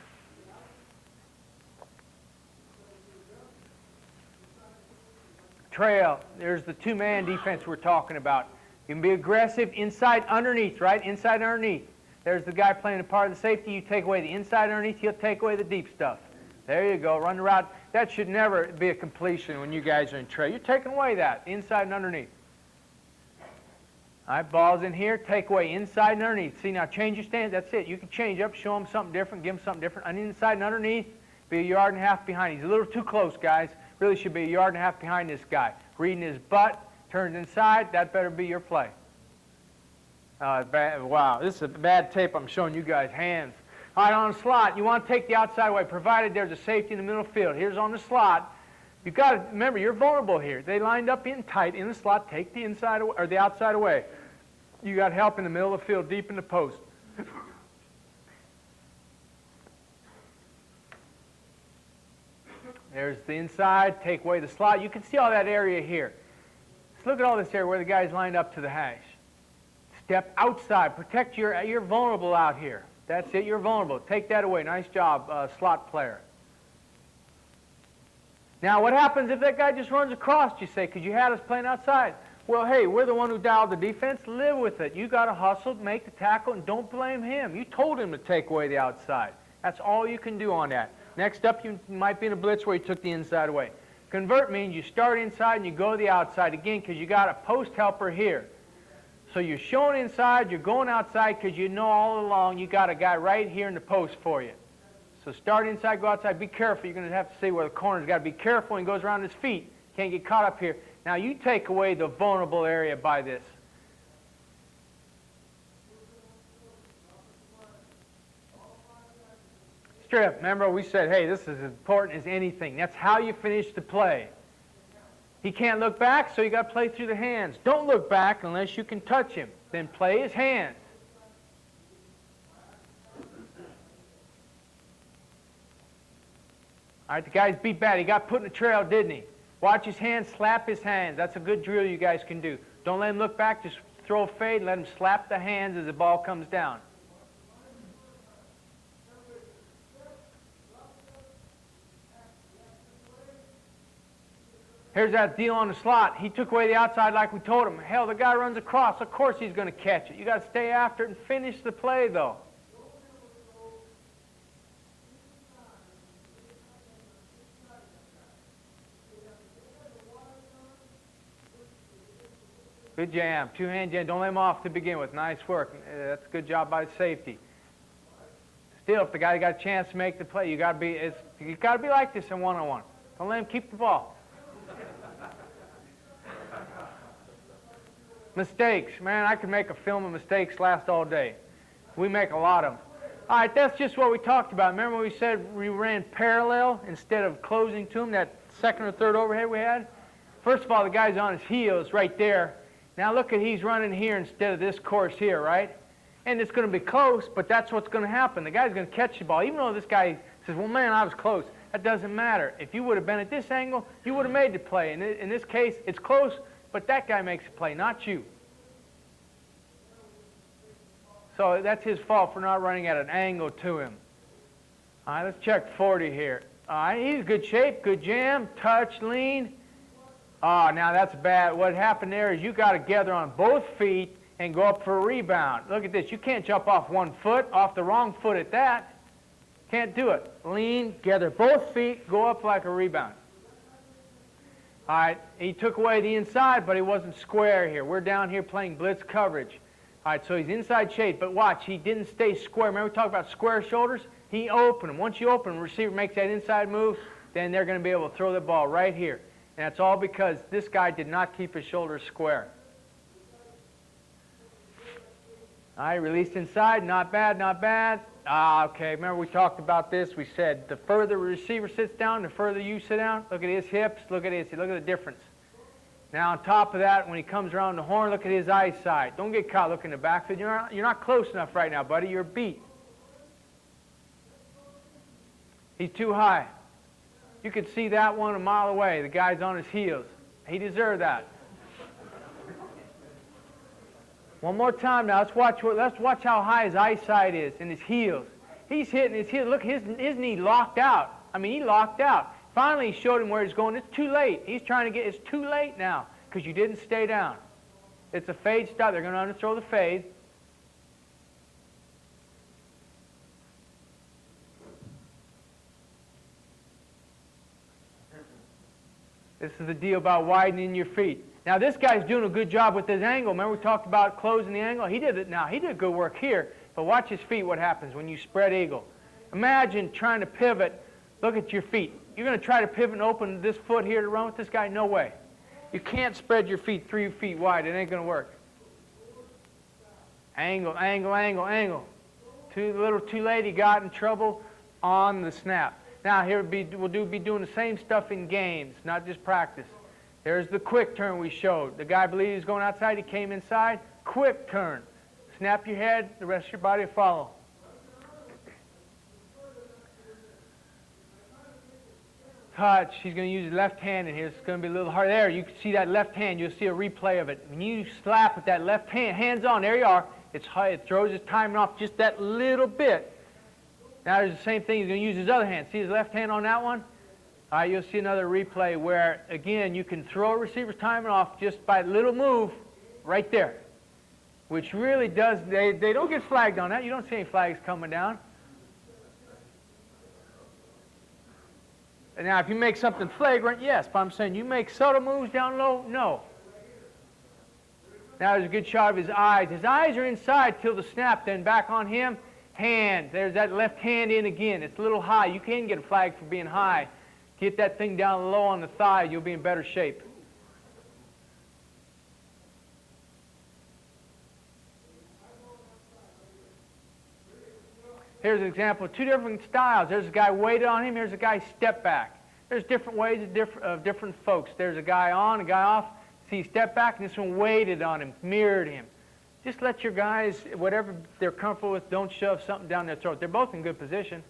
Trail. There's the two-man defense we're talking about. You can be aggressive inside underneath, right? Inside underneath. There's the guy playing a part of the safety. You take away the inside underneath, he'll take away the deep stuff. There you go. Run the route. That should never be a completion when you guys are in trail. You're taking away that, inside and underneath. All right, ball's in here. Take away inside and underneath. See, now change your stance. That's it. You can change up, show him something different, give him something different. On inside and underneath, be a yard and a half behind. He's a little too close, guys. Really should be a yard and a half behind this guy. Reading his butt, turns inside. That better be your play. Wow, this is a bad tape I'm showing you guys. Hands. All right, on the slot, you want to take the outside away, provided there's a safety in the middle field. Here's on the slot. You've got to remember, you're vulnerable here. They lined up in tight in the slot. Take the inside or the outside away. You got help in the middle of the field, deep in the post. There's the inside. Take away the slot. You can see all that area here. Let's look at all this area where the guy's lined up to the hash. Step outside. Protect you're vulnerable out here. That's it. You're vulnerable. Take that away. Nice job, slot player. Now, what happens if that guy just runs across, you say, because you had us playing outside? Well, hey, we're the one who dialed the defense. Live with it. You got to hustle, make the tackle, and don't blame him. You told him to take away the outside. That's all you can do on that. Next up, you might be in a blitz where you took the inside away. Convert means you start inside and you go to the outside again because you got a post helper here. So you're showing inside, you're going outside because you know all along you got a guy right here in the post for you. So start inside, go outside. Be careful. You're going to have to say where the corner's got to be careful when he goes around his feet. Can't get caught up here. Now you take away the vulnerable area by this. Strip. Remember we said, hey, this is as important as anything. That's how you finish the play. He can't look back, so you got to play through the hands. Don't look back unless you can touch him. Then play his hands. All right, the guy's beat bad. He got put in the trail, didn't he? Watch his hands, slap his hands. That's a good drill you guys can do. Don't let him look back. Just throw a fade and let him slap the hands as the ball comes down. Here's that deal on the slot. He took away the outside like we told him. Hell, the guy runs across. Of course he's going to catch it. You got to stay after it and finish the play, though. Good jam. Two-hand jam. Don't let him off to begin with. Nice work. That's a good job by the safety. Still, if the guy got a chance to make the play, you got to be like this in one-on-one. Don't let him keep the ball. Mistakes. Man, I could make a film of mistakes last all day. We make a lot of them. All right, that's just what we talked about. Remember we said we ran parallel instead of closing to him, that second or third overhead we had? First of all, the guy's on his heels right there. Now look at he's running here instead of this course here, right? And it's going to be close, but that's what's going to happen. The guy's going to catch the ball. Even though this guy says, well, man, I was close. That doesn't matter. If you would have been at this angle, you would have made the play. In this case, it's close, but that guy makes the play, not you. So that's his fault for not running at an angle to him. All right, let's check 40 here. All right, he's in good shape, good jam, touch, lean. Oh, now that's bad. What happened there is you got to gather on both feet and go up for a rebound. Look at this. You can't jump off one foot, off the wrong foot at that. Can't do it. Lean, gather both feet, go up like a rebound. All right, he took away the inside, but he wasn't square here. We're down here playing blitz coverage. All right, so he's inside shade, but watch, he didn't stay square. Remember we talked about square shoulders? He opened them. Once you open them, the receiver makes that inside move, then they're going to be able to throw the ball right here. And that's all because this guy did not keep his shoulders square. All right, released inside, not bad, not bad. Okay, remember we talked about this. We said the further the receiver sits down, the further you sit down. Look at his hips, look at the difference. Now on top of that, when he comes around the horn, look at his eyesight. Don't get caught looking in the backfield. You're not close enough right now, buddy. You're beat. He's too high. You could see that one a mile away. The guy's on his heels. He deserved that. One more time now. Let's watch how high his eyesight is and his heels. He's hitting his heels. Look, his knee locked out. I mean, he locked out. Finally, he showed him where he's going. It's too late. He's trying to get, it's too late now because you didn't stay down. It's a fade stop. They're going to underthrow the fade. This is the deal about widening your feet. Now, this guy's doing a good job with his angle. Remember we talked about closing the angle? He did it now. He did good work here. But watch his feet, what happens when you spread eagle. Imagine trying to pivot. Look at your feet. You're going to try to pivot and open this foot here to run with this guy? No way. You can't spread your feet 3 feet wide. It ain't going to work. Angle, angle, angle, angle. A little too late. He got in trouble on the snap. Now, here we'll be doing the same stuff in games, not just practice. There's the quick turn we showed. The guy believed he was going outside. He came inside. Quick turn. Snap your head. The rest of your body will follow. Touch. He's going to use his left hand in here. It's going to be a little hard. There, you can see that left hand. You'll see a replay of it. When you slap with that left hand, hands on, there you are. It's high. It throws his timing off just that little bit. Now there's the same thing. He's going to use his other hand. See his left hand on that one? All right, you'll see another replay where, again, you can throw a receiver's timing off just by a little move right there, which really does, they don't get flagged on that. You don't see any flags coming down. And now, if you make something flagrant, yes, but I'm saying you make subtle moves down low, no. Now there's a good shot of his eyes. His eyes are inside till the snap, then back on him. Hand, there's that left hand in again. It's a little high. You can get a flag for being high. Get that thing down low on the thigh, you'll be in better shape. Here's an example of 2 different styles. There's a guy weighted on him. Here's a guy step back. There's different ways of different folks. There's a guy on, a guy off. See, step back, and this one weighted on him, mirrored him. Just let your guys, whatever they're comfortable with, don't shove something down their throat. They're both in good position.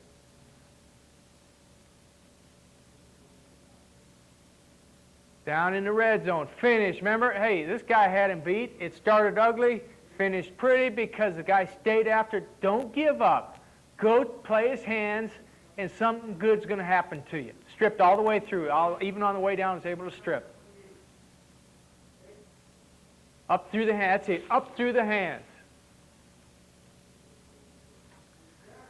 Down in the red zone. Finish. Remember, hey, this guy had him beat. It started ugly, finished pretty because the guy stayed after. Don't give up. Go play his hands, and something good's going to happen to you. Stripped all the way through. Even on the way down, was able to strip. Up through the hands. That's it. Up through the hands.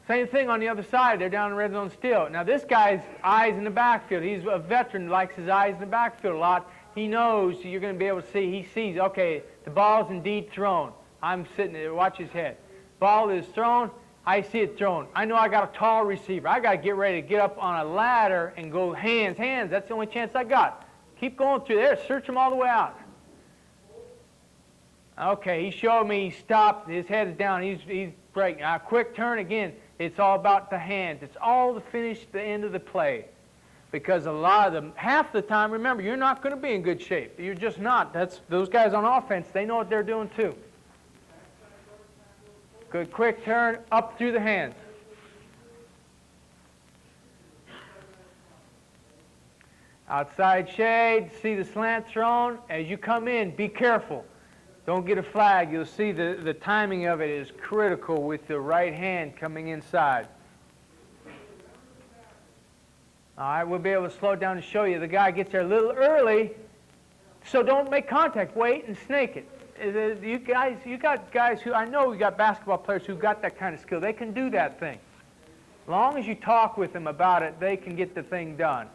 Same thing on the other side. They're down in the red zone still. Now this guy's eyes in the backfield. He's a veteran, likes his eyes in the backfield a lot. He knows you're going to be able to see. He sees, okay, the ball's indeed thrown. I'm sitting there. Watch his head. Ball is thrown. I see it thrown. I know I got a tall receiver. I got to get ready to get up on a ladder and go hands, hands. That's the only chance I got. Keep going through there. Search him all the way out. Okay, he showed me. He stopped. His head is down. He's breaking. Quick turn again. It's all about the hands. It's all to finish the end of the play. Because a lot of them, half the time, remember, you're not going to be in good shape. You're just not. Those guys on offense, they know what they're doing too. Good quick turn, up through the hands. Outside shade, see the slant thrown. As you come in, be careful. Don't get a flag. You'll see the timing of it is critical with the right hand coming inside. All right, we'll be able to slow it down and show you. The guy gets there a little early, so don't make contact. Wait and snake it. You got guys who, I know you got basketball players who got that kind of skill. They can do that thing. As long as you talk with them about it, they can get the thing done.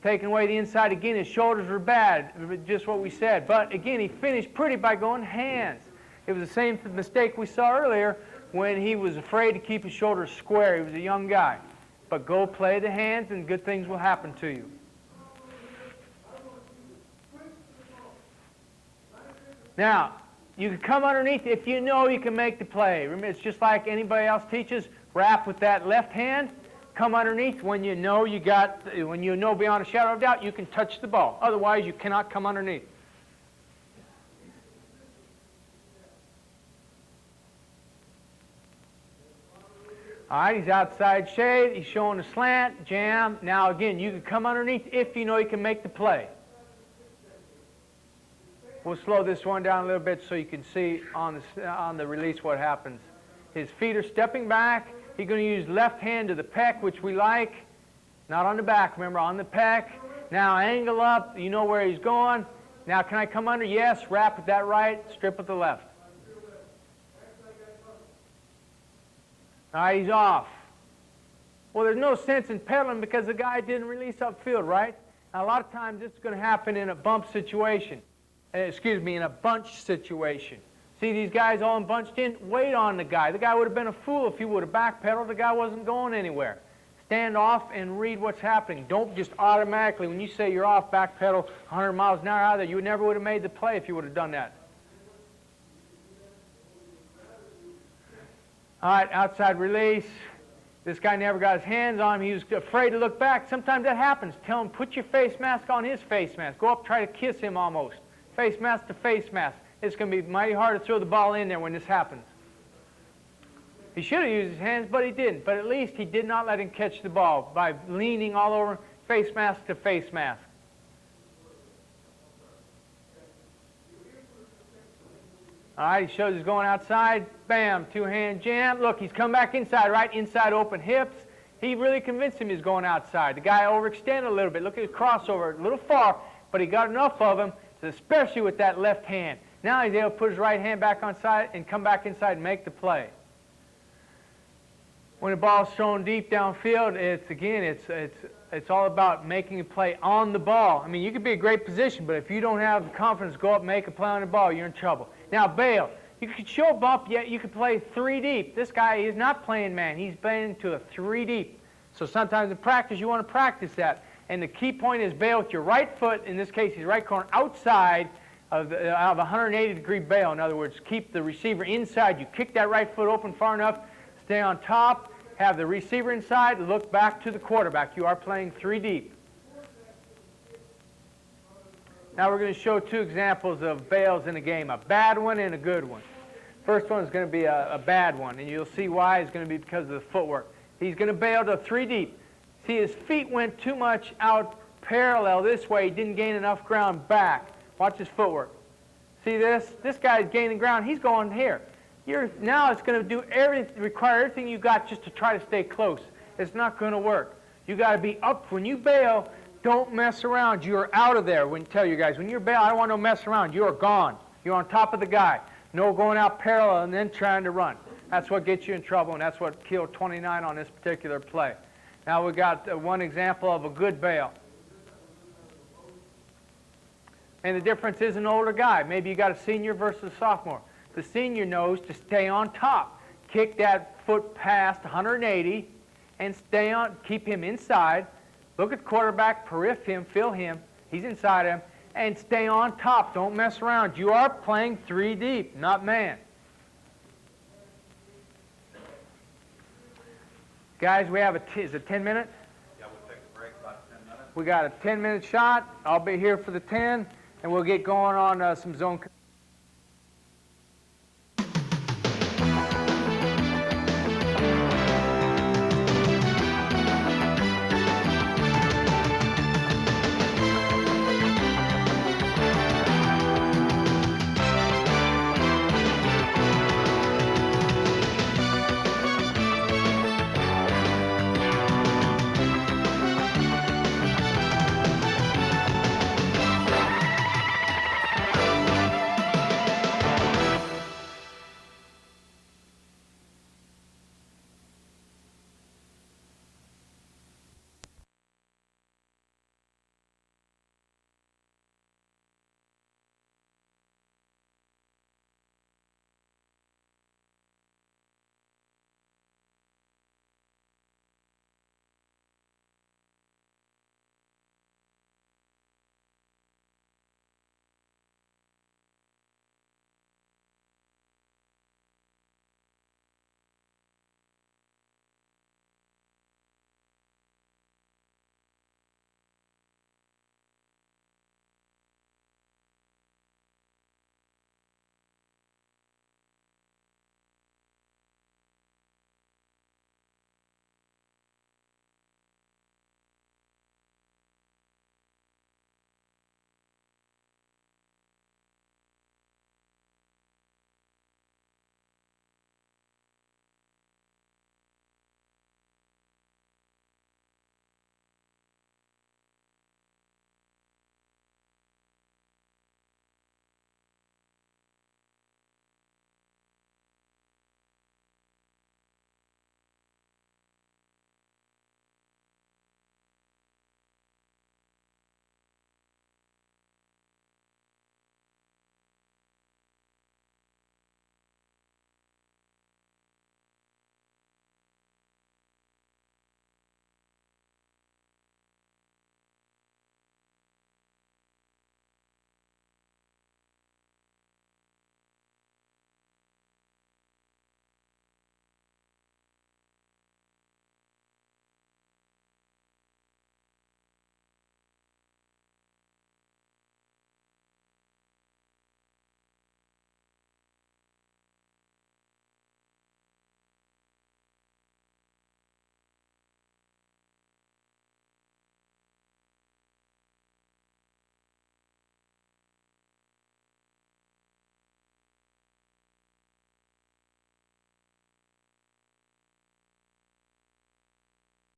taking away the inside again. His shoulders were bad, just what we said. But again, he finished pretty by going hands. It was the same mistake we saw earlier when he was afraid to keep his shoulders square. He was a young guy. But go play the hands and good things will happen to you. Now, you can come underneath if you know you can make the play. Remember, it's just like anybody else teaches. Wrap with that left hand. Come underneath when you know beyond a shadow of doubt you can touch the ball. Otherwise, you cannot come underneath. All right, he's outside shade. He's showing a slant, jam. Now, again, you can come underneath if you know you can make the play. We'll slow this one down a little bit so you can see on the release what happens. His feet are stepping back. He's going to use left hand to the pec, which we like. Not on the back, remember, on the pec. Now angle up. You know where he's going. Now can I come under? Yes. Wrap with that right. Strip with the left. All right, he's off. Well, there's no sense in pedaling because the guy didn't release upfield, right? Now, a lot of times this is going to happen in a bump situation. In a bunch situation. See these guys all bunched in? Wait on the guy. The guy would have been a fool if he would have backpedaled. The guy wasn't going anywhere. Stand off and read what's happening. Don't just automatically, when you say you're off, backpedal 100 miles an hour out of there. You never would have made the play if you would have done that. All right, outside release. This guy never got his hands on him. He was afraid to look back. Sometimes that happens. Tell him, put your face mask on his face mask. Go up, try to kiss him almost. Face mask to face mask. It's going to be mighty hard to throw the ball in there when this happens. He should have used his hands, but he didn't. But at least he did not let him catch the ball by leaning all over face mask to face mask. All right, he shows he's going outside. Bam, two-hand jam. Look, he's come back inside, right? Inside open hips. He really convinced him he's going outside. The guy overextended a little bit. Look at his crossover, a little far, but he got enough of him, especially with that left hand. Now he's able to put his right hand back on side and come back inside and make the play. When the ball's thrown deep downfield, it's all about making a play on the ball. I mean, you could be in a great position, but if you don't have the confidence to go up and make a play on the ball, you're in trouble. Now, bail. You could show a bump, yet you could play 3 deep. This guy is not playing man. He's playing to a 3 deep. So sometimes in practice, you want to practice that. And the key point is bail with your right foot, in this case, his right corner, outside of a 180-degree bail. In other words, keep the receiver inside. You kick that right foot open far enough, stay on top, have the receiver inside, look back to the quarterback. You are playing 3 deep. Now we're going to show 2 examples of bails in a game, a bad one and a good one. First one is going to be a bad one, and you'll see why. It's going to be because of the footwork. He's going to bail to 3 deep. See, his feet went too much out parallel this way. He didn't gain enough ground back. Watch his footwork. See this? This guy's gaining ground. He's going here. Now it's going to require everything you got just to try to stay close. It's not going to work. You got to be up. When you bail, don't mess around. You're out of there. Tell you guys, when you're bail, I don't want no mess around. You are gone. You're on top of the guy. No going out parallel and then trying to run. That's what gets you in trouble, and that's what killed 29 on this particular play. Now we got one example of a good bail. And the difference is an older guy. Maybe you got a senior versus a sophomore. The senior knows to stay on top. Kick that foot past 180 and stay on, keep him inside. Look at the quarterback, periph him, feel him. He's inside him. And stay on top. Don't mess around. You are playing 3 deep, not man. Guys, we have is it 10 minutes? Yeah, we'll take a break, about 10 minutes. We got a 10-minute shot. I'll be here for the 10, and we'll get going on some zone.